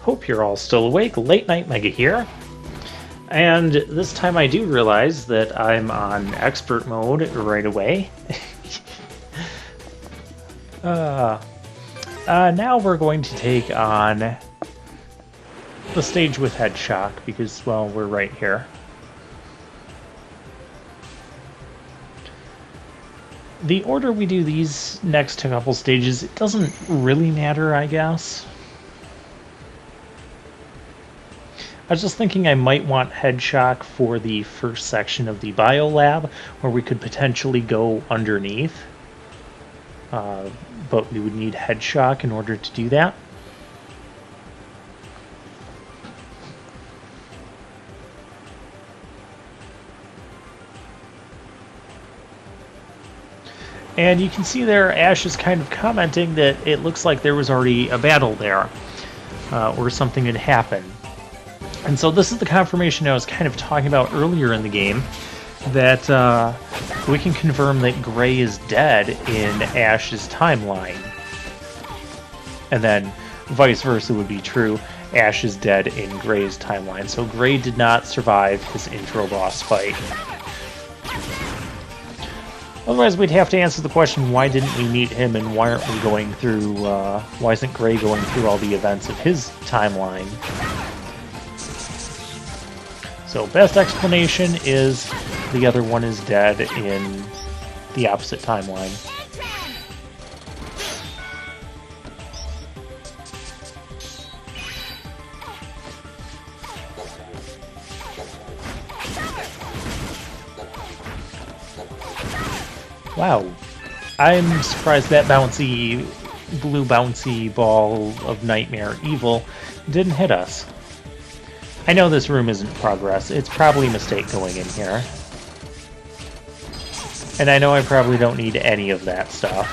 Hope you're all still awake. Late Night Mega here. And this time I do realize that I'm on expert mode right away. Now we're going to take on the stage with Hedgeshock because, well, we're right here. The order we do these next couple stages, it doesn't really matter, I guess. I was just thinking I might want Hedgeshock for the first section of the biolab, where we could potentially go underneath. But we would need Hedgeshock in order to do that. And you can see there, Ash is kind of commenting that it looks like there was already a battle there, or something had happened. And so this is the confirmation I was kind of talking about earlier in the game, that we can confirm that Gray is dead in Ash's timeline. And then vice versa would be true. Ash is dead in Gray's timeline. So Gray did not survive his intro boss fight. Otherwise, we'd have to answer the question, why didn't we meet him and why aren't we going through, why isn't Gray going through all the events of his timeline? So, best explanation is the other one is dead in the opposite timeline. Wow, I'm surprised that bouncy, blue bouncy ball of Nightmare Evil didn't hit us. I know this room isn't progress, it's probably a mistake going in here. And I know I probably don't need any of that stuff.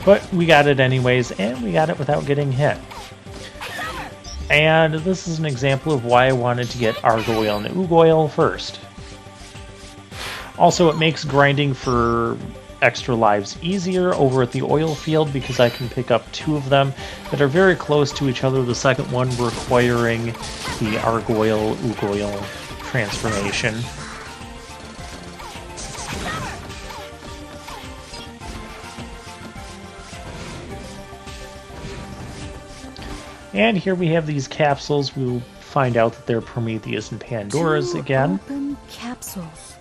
But we got it anyways, and we got it without getting hit. And this is an example of why I wanted to get Argoyle and Ugoyle first. Also, it makes grinding for extra lives easier over at the oil field because I can pick up two of them that are very close to each other, the second one requiring the Argoyle-Ugoyle transformation. And here we have these capsules. We'll find out that they're Prometheus and Pandora's again. Open capsules.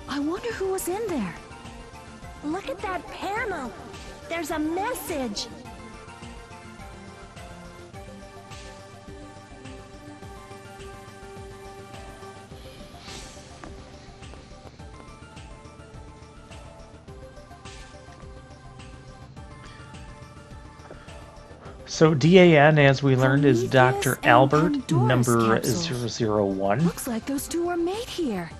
I wonder who was in there. Look at that panel. There's a message. So DAN, as we learned, is Prometheus Dr. and Albert, Pandora's number capsules. 001. Looks like those two were made here.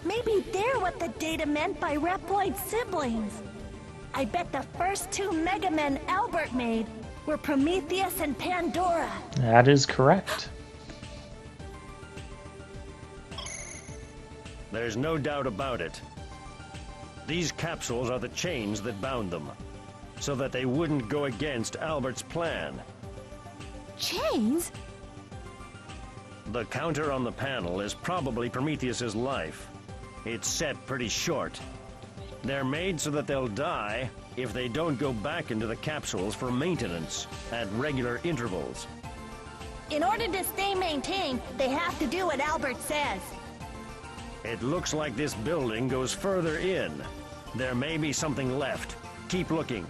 Maybe they're what the data meant by Reploid siblings. I bet the first two Mega Men Albert made were Prometheus and Pandora. That is correct. There's no doubt about it. These capsules are the chains that bound them, so that they wouldn't go against Albert's plan. Chains? The counter on the panel is probably Prometheus's life. It's set pretty short. They're made so that they'll die if they don't go back into the capsules for maintenance at regular intervals. In order to stay maintained, they have to do what Albert says. It looks like this building goes further in. There may be something left. Keep looking.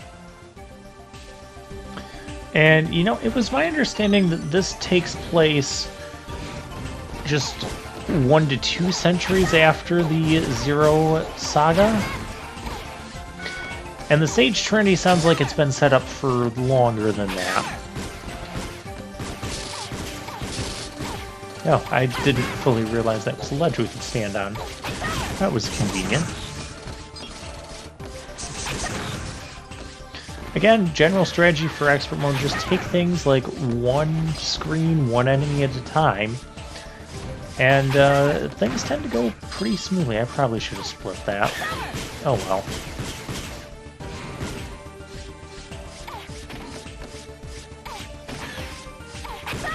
And, you know, it was my understanding that this takes place just 1 to 2 centuries after the Zero saga. And the Sage Trinity sounds like it's been set up for longer than that. Oh, I didn't fully realize that was a ledge we could stand on. That was convenient. Again, general strategy for expert mode, just take things like one screen, one enemy at a time, And things tend to go pretty smoothly. I probably should have split that. Oh well.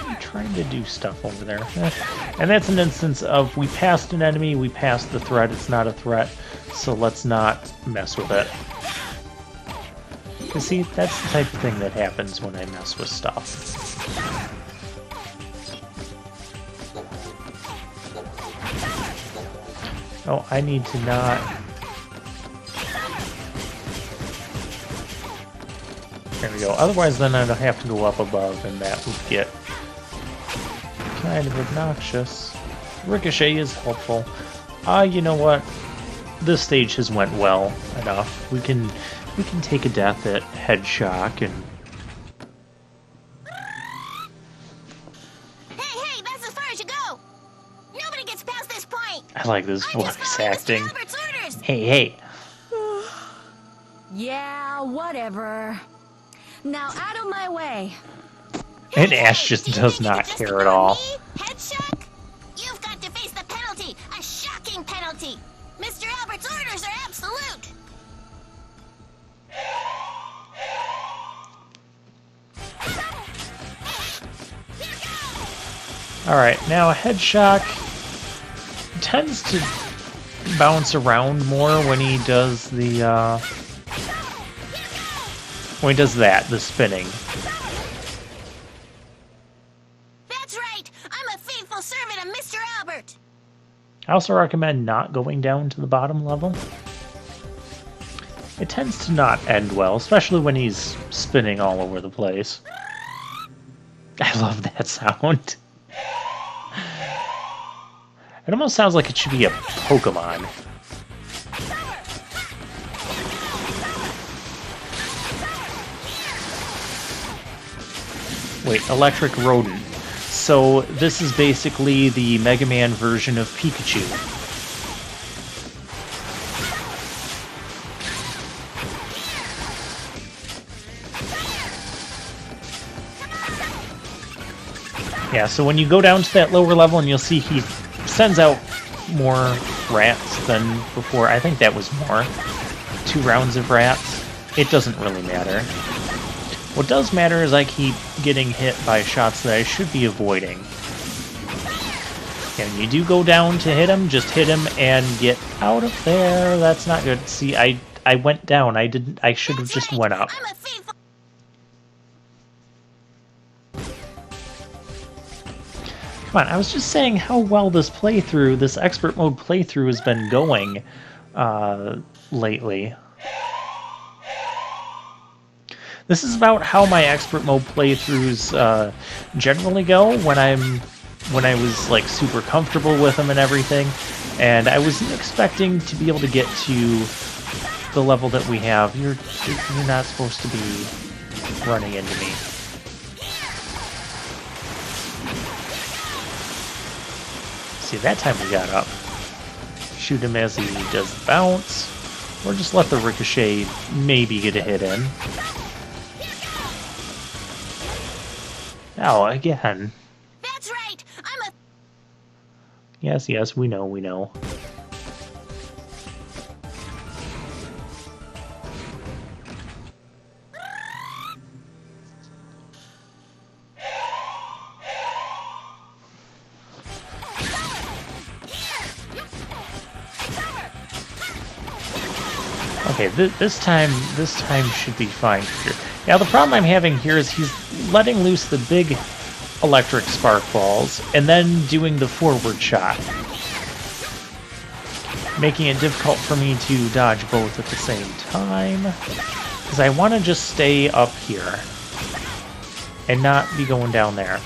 I'm trying to do stuff over there. And that's an instance of we passed an enemy, we passed the threat, it's not a threat, so let's not mess with it. Because see, that's the type of thing that happens when I mess with stuff. Oh, I need to not... There we go. Otherwise, then I'd have to go up above, and that would get kind of obnoxious. Ricochet is helpful. You know what? This stage has went well enough. We can take a death at Hedgeshock and... Hey, that's as far as you go! Nobody gets past this point! I like this voice acting. Mr. Albert's orders. Hey! Yeah, whatever. Now out of my way. And Ash just does not care at all. Hedgeshock? You've got to face the penalty! A shocking penalty! Mr. Albert's orders are absolute! Alright, now Hedgeshock tends to bounce around more when he does the, when he does that, the spinning. That's right! I'm a faithful servant of Mr. Albert! I also recommend not going down to the bottom level. It tends to not end well, especially when he's spinning all over the place. I love that sound. It almost sounds like it should be a Pokemon. Wait, Electric Rodent. So this is basically the Mega Man version of Pikachu. Yeah, so when you go down to that lower level and you'll see he sends out more rats than before. I think that was more. 2 rounds of rats. It doesn't really matter. What does matter is I keep getting hit by shots that I should be avoiding. And you do go down to hit him, just hit him and get out of there. That's not good. See, I went down. I should have just went up. I'm a faithful... Come on, I was just saying how well this playthrough, this expert mode playthrough has been going lately. This is about how my expert mode playthroughs generally go when I was like super comfortable with them and everything, and I wasn't expecting to be able to get to the level that we have. You're not supposed to be running into me. See, that time we got up. Shoot him as he does the bounce, or just let the ricochet maybe get a hit in. Oh, again. That's right! I'm a... Yes, we know. Okay, this time should be fine here. Now the problem I'm having here is he's letting loose the big electric spark balls and then doing the forward shot, making it difficult for me to dodge both at the same time, because I want to just stay up here and not be going down there.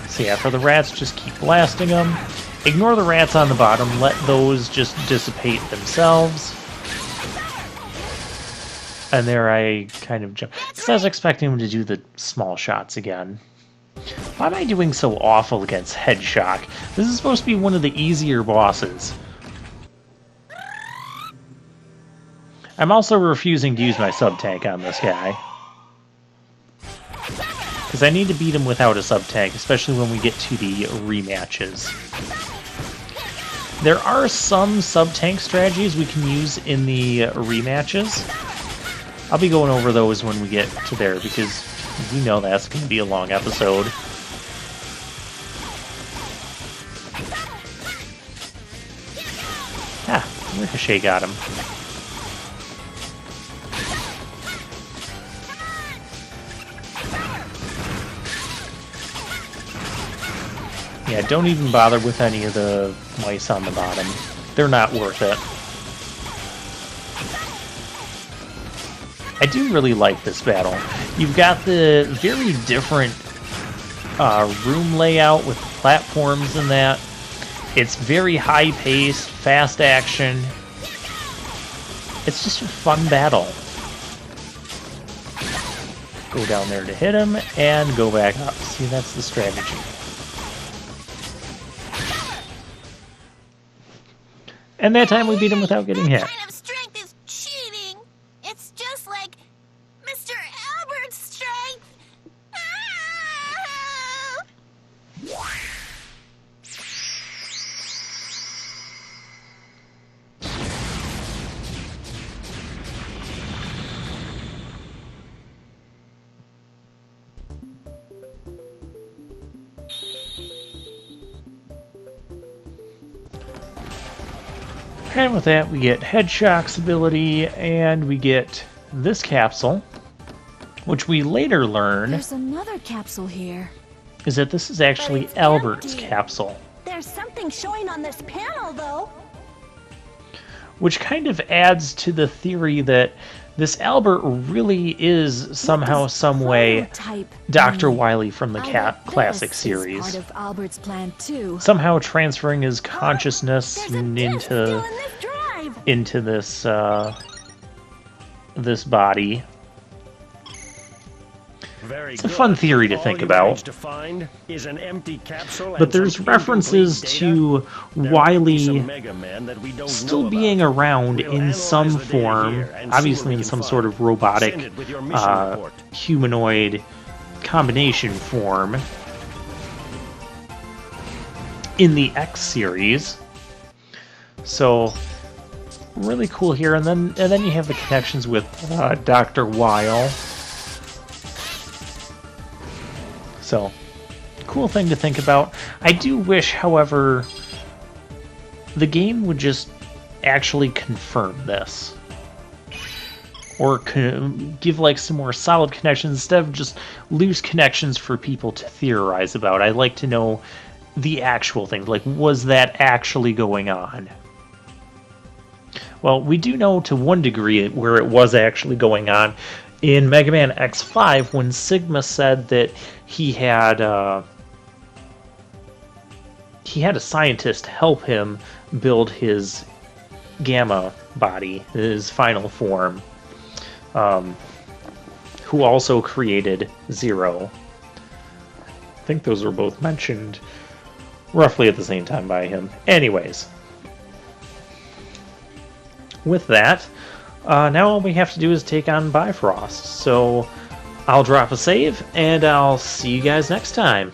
So yeah, for the rats, just keep blasting them. Ignore the rats on the bottom, let those just dissipate themselves. And there I kind of jumped, because I was expecting him to do the small shots again. Why am I doing so awful against Hedgeshock? This is supposed to be one of the easier bosses. I'm also refusing to use my sub-tank on this guy, because because I need to beat him without a sub-tank, especially when we get to the rematches. There are some sub-tank strategies we can use in the rematches. I'll be going over those when we get to there, because we know that's going to be a long episode. Ah, Ricochet got him. Yeah, don't even bother with any of the mice on the bottom. They're not worth it. I do really like this battle. You've got the very different room layout with platforms and that. It's very high-paced, fast action. It's just a fun battle. Go down there to hit him, and go back up. See, that's the strategy. And that time we beat him without getting hit. That kind of strength is cheating. It's just like Mr. Albert's strength. Ah! And with that, we get Hedgeshock's ability, and we get this capsule, which we later learn There's another capsule here. is that this is actually it's Albert's empty. capsule, There's something showing on this panel, though. which kind of adds to the theory that this Albert really is somehow, some way, Prototype Dr. mean? Wiley from the I bet classic this is series. part of Albert's plan too. Somehow transferring his consciousness There's a disc still into in this drive. this this body. Very It's a good. fun theory to All think you about. managed to find is an empty capsule But and there's some references incomplete to data. There might be Wiley some Mega Man that we don't still know being about. around We'll in analyze some the data form, here and see obviously what we in can some find. sort of robotic, Send it with your mission report. humanoid combination form in the X series. So really cool here, and then you have the connections with Dr. Weil. So cool thing to think about. I do wish, however, the game would just actually confirm this, or give like some more solid connections instead of just loose connections for people to theorize about. I'd like to know the actual things, like was that actually going on? Well, we do know to one degree where it was actually going on in Mega Man X5 when Sigma said that he had a scientist help him build his Gamma body, his final form, who also created Zero. I think those were both mentioned roughly at the same time by him. Anyways, with that, now all we have to do is take on Bifrost. So I'll drop a save, and I'll see you guys next time.